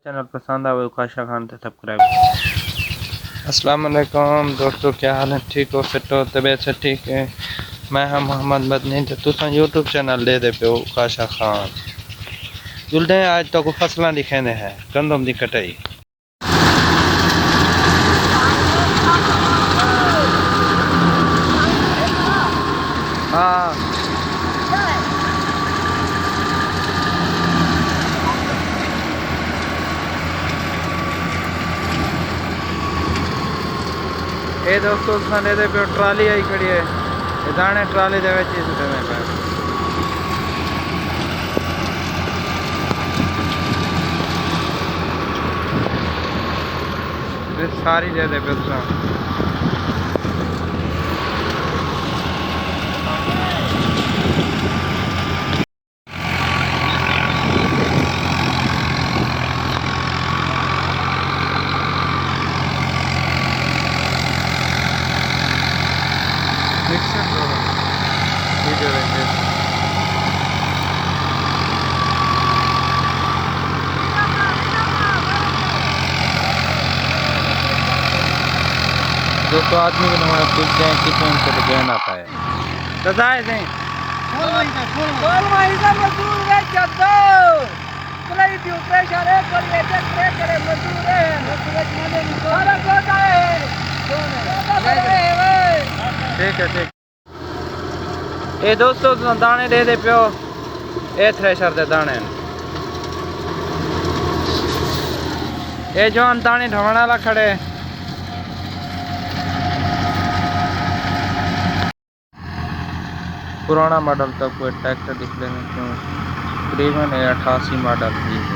Channel पसंद आवे तो आशा खान से सब्सक्राइब। अस्सलाम वालेकुम दोस्तों, क्या हाल है? ठीक हो? फिट हो? तबीयत से ठीक है? मैं हम मोहम्मद मदनी तो तुम यूट्यूब चैनल दे दे पे काशा खान जुलदे आज तो को फसलां लिखे ने है गंदम दी कटाई। हाँ ये दोस्तों साने दे पे ट्राली आई खड़ी है, ये दाने ट्राली दे विच इस समय पे ये सारी दे दे पे उसका मिक्सर वीडियो देखे। दोस्तों आदमी को हमारे पूछते हैं कितने उनसे तो कह ना पाए बताए थे ठीक है ठीक। ये दोस्तों दाने दे दे पियो, ये थ्रेशर दे दाने ये जो हम दाने ढोने वाला खड़े पुराना मॉडल तक कोई ट्रैक्टर दिख लेने क्यों तकरीबन 88 मॉडल ही है।